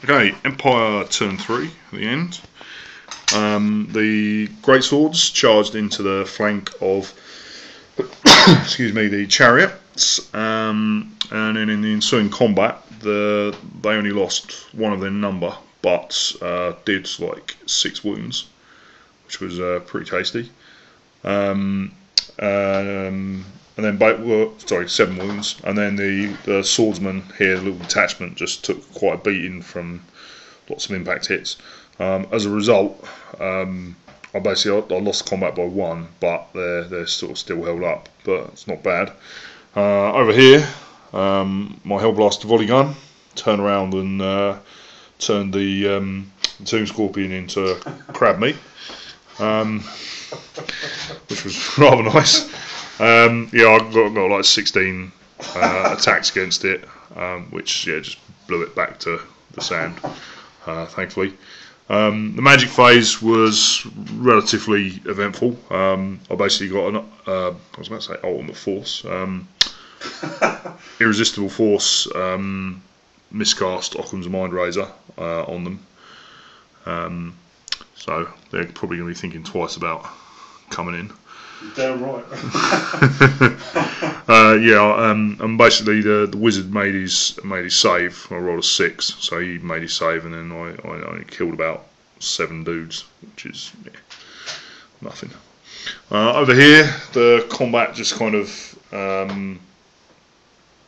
Okay, Empire turn 3 at the end. The greatswords charged into the flank of excuse me, the chariots, and then in the ensuing combat, they only lost one of their number, but did like 6 wounds, which was pretty tasty. And then 7 wounds, and then the swordsman here, the little detachment, just took quite a beating from lots of impact hits. As a result, I lost combat by 1, but they're sort of still held up, but it's not bad. Over here, my Hellblaster volley gun turned around and turned the Tomb Scorpion into crab meat, which was rather nice. I got like 16 attacks against it, which just blew it back to the sand, thankfully. The magic phase was relatively eventful. I basically got ultimate force, irresistible force, miscast Occam's Mind Razor on them. So they're probably going to be thinking twice about coming in. Damn right. And basically the wizard made his save. I rolled a 6, so he made his save, and then I only killed about 7 dudes, which is nothing. Over here, the combat just kind of.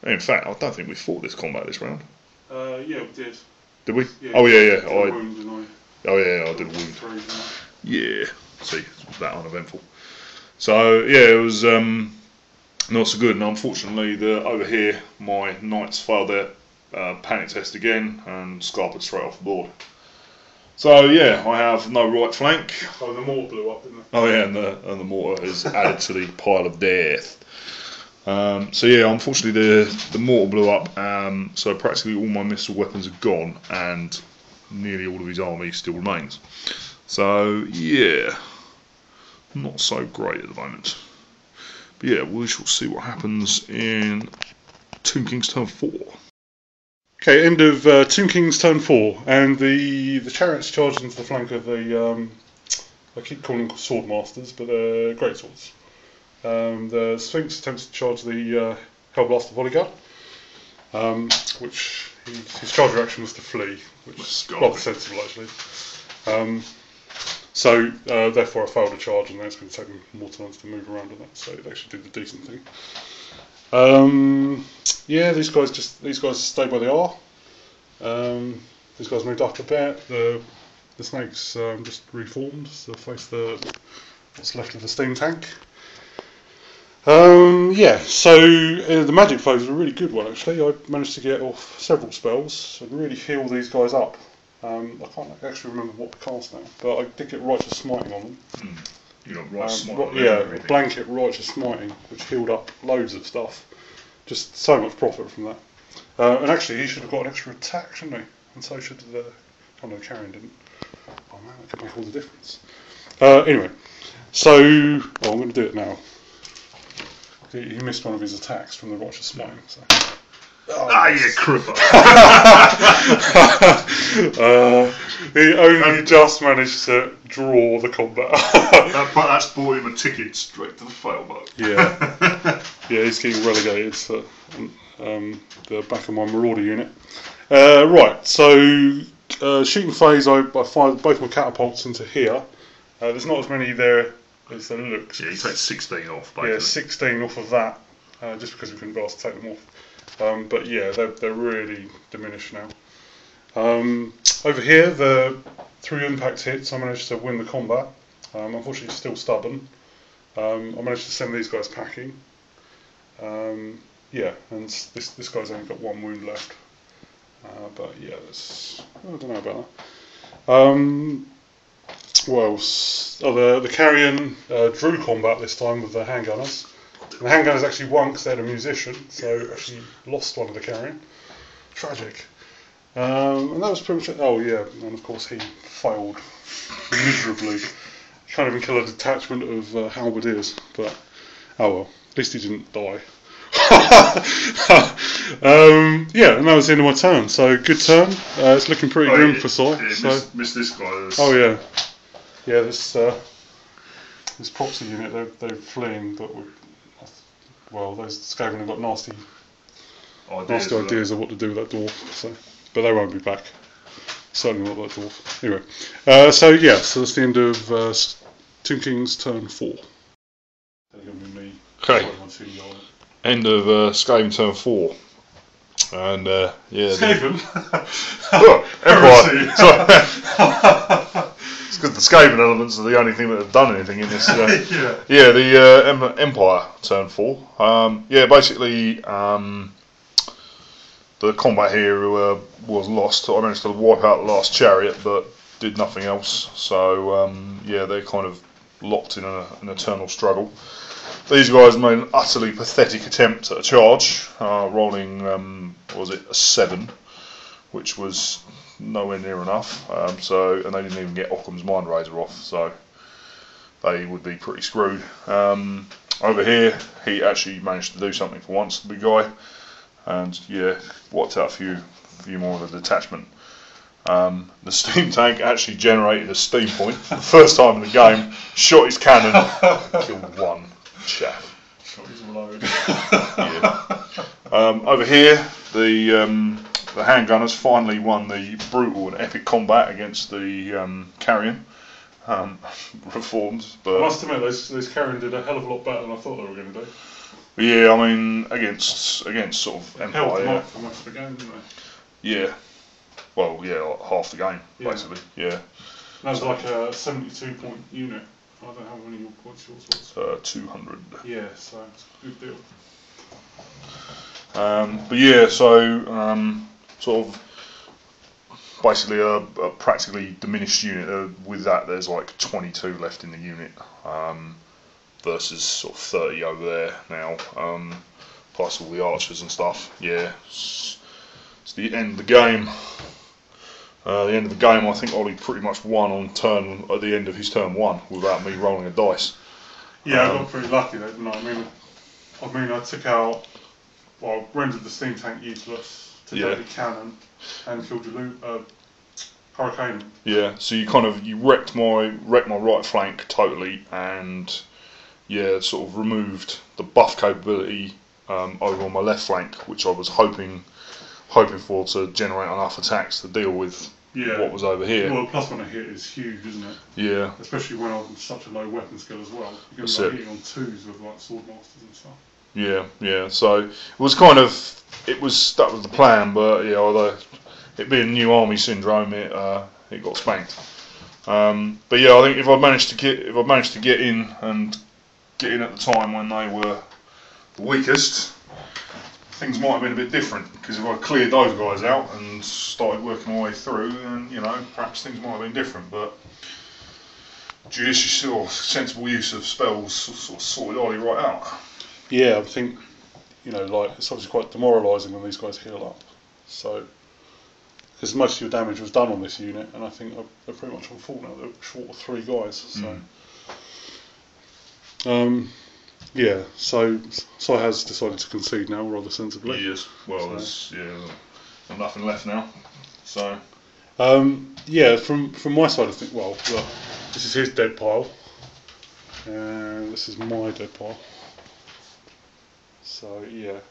In fact, I don't think we fought this combat this round. Yeah, we did. Did we? Yeah, oh yeah. I did a wound. Yeah. See, it was that uneventful. So yeah, it was not so good, and unfortunately, over here, my knights failed their panic test again and scarpered straight off the board. So yeah, I have no right flank. Oh, the mortar blew up, didn't it? Oh yeah, and the mortar is added to the pile of death. So yeah, unfortunately, the mortar blew up. So practically all my missile weapons are gone, and nearly all of his army still remains. So yeah. Not so great at the moment. But yeah, we shall see what happens in Tomb King's turn 4. Okay, end of Tomb King's turn 4, and the chariots charged into the flank of the, I keep calling them sword masters, but they're great swords. The Sphinx attempts to charge the Hellblaster volley gun, which his charge reaction was to flee, which is rather sensible actually. So therefore I failed a charge, and then it's going to take me more turns to move around on that. So it actually did the decent thing. These guys stay where they are. These guys moved up a bit. The snakes just reformed to face what's left of the steam tank. So the magic phase was a really good one actually. I managed to get off several spells and really heal these guys up. I can't actually remember what to cast now, but I did get Righteous Smiting on them. You got Righteous Smiting? Blanket Righteous Smiting, which healed up loads of stuff. Just so much profit from that. And actually, he should have got an extra attack, shouldn't he? And so should the... Oh no, Carrion didn't. Oh man, that could make all the difference. Anyway, so... I'm going to do it now. He missed one of his attacks from the Righteous Smiting, so... you cripper! He only just managed to draw the combat. That's bought him a ticket straight to the fail boat. Yeah, he's getting relegated to the back of my Marauder unit. Right, so shooting phase, I fired both my catapults into here. There's not as many there as there looks. Yeah, you take 16 off, basically. Yeah, 16 off of that, just because we couldn't be asked to take them off. But yeah, they're really diminished now. Over here, through impact hits, I managed to win the combat. Unfortunately, it's still stubborn. I managed to send these guys packing. And this guy's only got 1 wound left. But yeah, I don't know about that. What else? The Carrion drew combat this time with the handgunners. And the handgunners actually won because they had a musician, so actually lost one of the Carrion. Tragic. And that was pretty much it. Oh yeah, and of course he failed miserably. He can't even kill a detachment of halberdiers, but oh well, at least he didn't die. Yeah, and that was the end of my turn. So good turn. It's looking pretty grim for Soy. Yeah, missed this guy. Oh yeah, yeah. This proxy unit, they're fleeing, but those Skaven have got nasty ideas of what to do with that dwarf. So, but they won't be back. Certainly not that dwarf. Anyway, so that's the end of Tomb King's turn 4. Okay. End of Skaven turn 4. And Skaven? Empire. It's because the Skaven elements are the only thing that have done anything in this. The Empire turn 4. Basically, the combat here was lost. I managed to wipe out the last chariot, but did nothing else. So they're kind of locked in an eternal struggle. These guys made an utterly pathetic attempt at a charge, rolling a 7, which was nowhere near enough. And they didn't even get Occam's Mind Razor off, so they would be pretty screwed. Over here, he actually managed to do something for once, the big guy, and wiped out a few more of the detachment. The steam tank actually generated a steam point for the first time in the game, shot his cannon, killed one chap. Shot his load. Over here, the handgunners finally won the brutal and epic combat against the Carrion. Reformed, but I must admit, those Carrion did a hell of a lot better than I thought they were going to do. Yeah, I mean, against sort of Empire. Held them off for most of the game, didn't they? Yeah. Well, like half the game, basically. Yeah. That was like a 72-point unit. I don't know how many points yours was. 200. Yeah, so it's a good deal. Sort of basically a practically diminished unit. With that, there's like 22 left in the unit. Versus sort of 30 over there now, plus all the archers and stuff. Yeah, it's the end of the game. I think Ollie pretty much won at the end of his turn 1 without me rolling a dice. Yeah, I got pretty lucky though, didn't I? I mean, I took out, rendered the steam tank useless, took out the cannon, and killed your Hurricane. Yeah, so you wrecked my right flank totally, and sort of removed the buff capability over on my left flank, which I was hoping for to generate enough attacks to deal with what was over here. Well, plus when a hit is huge, isn't it? Yeah. Especially when I'm such a low weapon skill as well. You're going to be hitting on 2s with like sword masters and stuff. Yeah. So it was that was the plan, but although it being new army syndrome, it got spanked. But I think if I managed to get in at the time when they were the weakest, things might have been a bit different, because if I cleared those guys out and started working my way through, then perhaps things might have been different. But judicious or sensible use of spells sort of sorted Ollie right out. Yeah, I think it's obviously quite demoralising when these guys heal up. So because most of your damage was done on this unit, and I think they're pretty much on full now. They're short of 3 guys. So. So has decided to concede now, rather sensibly. Yes. Well, there's nothing left now. So. From my side, I think. Well, look, this is his dead pile, and this is my dead pile. So in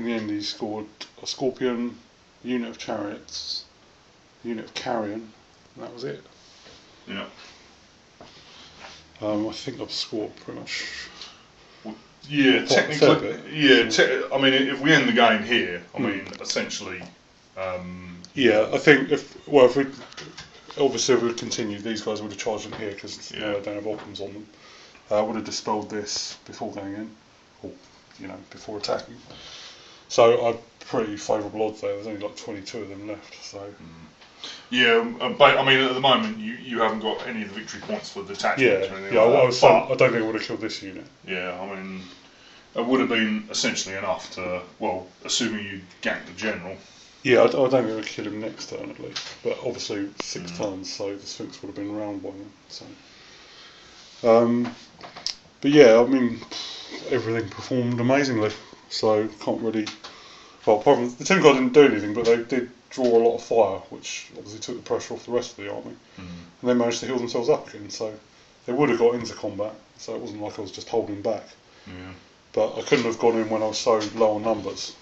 the end, he scored a Scorpion, a unit of chariots, a unit of Carrion, and that was it. Yeah. I think I've scored pretty much. Yeah, technically. I mean, if we end the game here, essentially. I think if we'd continued, these guys would have charged in here because they don't have Occams on them. I would have dispelled this before going in, or before attacking. So I'm pretty favourable odds there. There's only like 22 of them left. So. Yeah, but I mean, at the moment, you haven't got any of the victory points for detachments or anything like that. I don't think I would have killed this unit. Yeah, I mean, it would have been essentially enough to, assuming you ganked the general. Yeah, I don't think I would kill him next turn at least. But obviously 6 turns, so the Sphinx would have been round by then. So. But I mean, everything performed amazingly. so can't really. Well, apart from the Tomb Guard didn't do anything, but they did draw a lot of fire, which obviously took the pressure off the rest of the army, and they managed to heal themselves up again. So they would have got into combat. So it wasn't like I was just holding back. Yeah. But I couldn't have gone in when I was so low on numbers,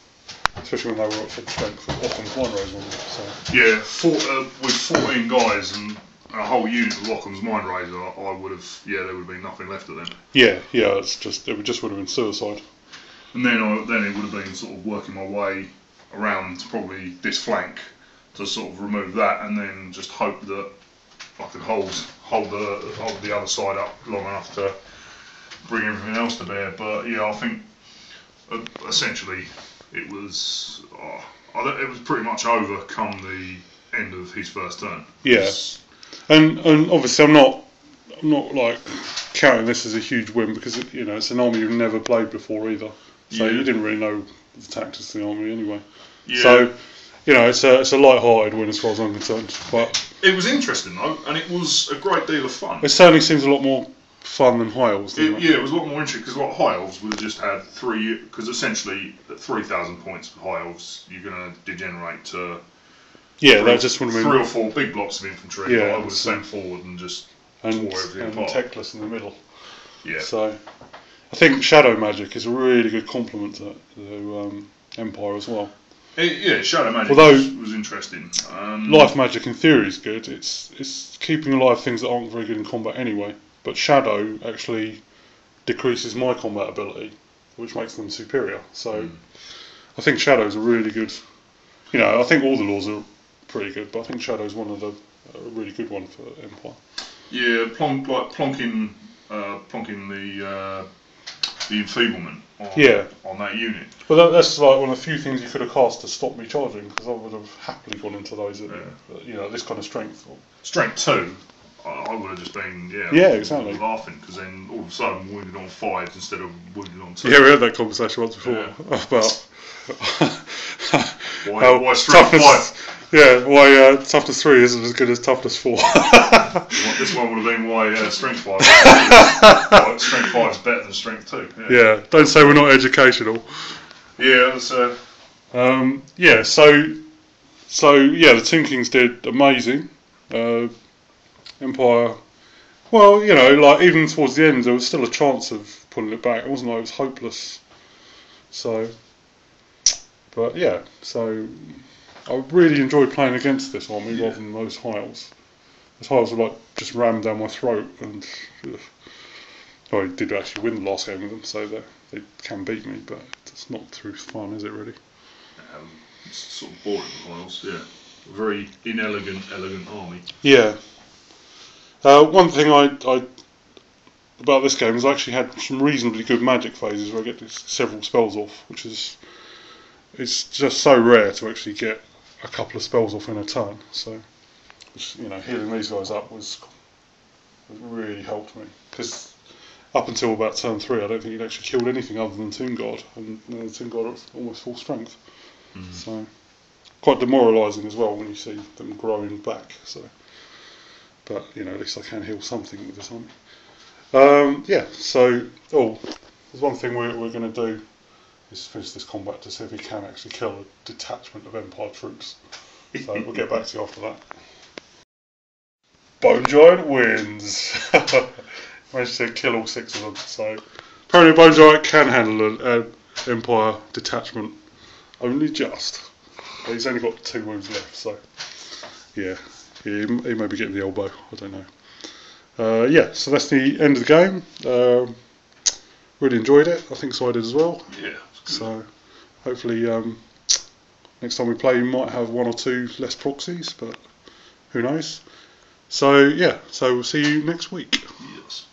especially when they were at full strength with Occam's Mind Razor on them. So. Yeah, with 14 guys and a whole unit of Occam's Mind Razor, I would have. Yeah, there would have been nothing left of them. Yeah, it just would have been suicide. And then it would have been sort of working my way around to probably this flank to sort of remove that, and then just hope that I could hold the other side up long enough to bring everything else to bear. But yeah, I think essentially it was pretty much over come the end of his first turn. Yeah, and obviously I'm not like counting this as a huge win because it's an army you've never played before either, so you didn't really know the tactics of the army anyway. Yeah. So it's a light-hearted win as far as I'm concerned. But it was interesting though, and it was a great deal of fun. It certainly seems a lot more fun than High Elves. Yeah, it was a lot more interesting because High Elves would have just had because essentially at 3,000 points for High Elves, you're going to degenerate to that just would have been 3 or 4 big blocks of infantry. Yeah, I would have sent forward and just tore everything apart. Techless in the middle. Yeah. So I think Shadow Magic is a really good complement to Empire as well. Shadow Magic was interesting. Life Magic in theory is good. It's keeping alive things that aren't very good in combat anyway. But Shadow actually decreases my combat ability, which makes them superior. So I think Shadow's a really good. I think all the laws are pretty good, but I think Shadow's one of a really good one for Empire. Yeah, plonking the enfeeblement on that unit. Well, that's like one of the few things you could have cast to stop me charging, because I would have happily gone into those at this kind of strength. Strength 2, I would have just been exactly laughing, because then all of a sudden wounded on 5 instead of wounded on 2. Yeah, we had that conversation once before about why strength 5. Yeah, why toughness 3 isn't as good as toughness 4. This one would have been why strength 5. Strength 5 is better than strength 2. Yeah, don't say we're not educational. Yeah, that's. So the Tomb Kings did amazing. Empire. Well, even towards the end, there was still a chance of pulling it back. It wasn't like it was hopeless. So, but yeah, I really enjoyed playing against this army rather than those High Elves. Those High Elves were just rammed down my throat, and I did actually win the last game with them, so they can beat me, but it's not through fun, is it really? It's sort of boring, High Elves, yeah. A very elegant army. Yeah. One thing I about this game is I actually had some reasonably good magic phases where I get several spells off, which is it's just so rare to actually get a couple of spells off in a turn. So, healing these guys up was really helped me, because up until about turn 3, I don't think he'd actually killed anything other than Tomb Guard, and the Tomb Guard at almost full strength. So quite demoralising as well when you see them growing back. So, but at least I can heal something with this army. So there's one thing we're going to do is finish this combat to see if we can actually kill a detachment of Empire troops. So we'll get back to you after that. Bone Giant wins. Managed to kill all 6 of them. So apparently Bone Giant can handle an Empire detachment, only just. But he's only got 2 wounds left, so yeah, he may be getting the elbow. I don't know. So that's the end of the game. Really enjoyed it. I think so I did as well. Yeah. So hopefully next time we play we might have 1 or 2 less proxies, but who knows. So we'll see you next week. Yes.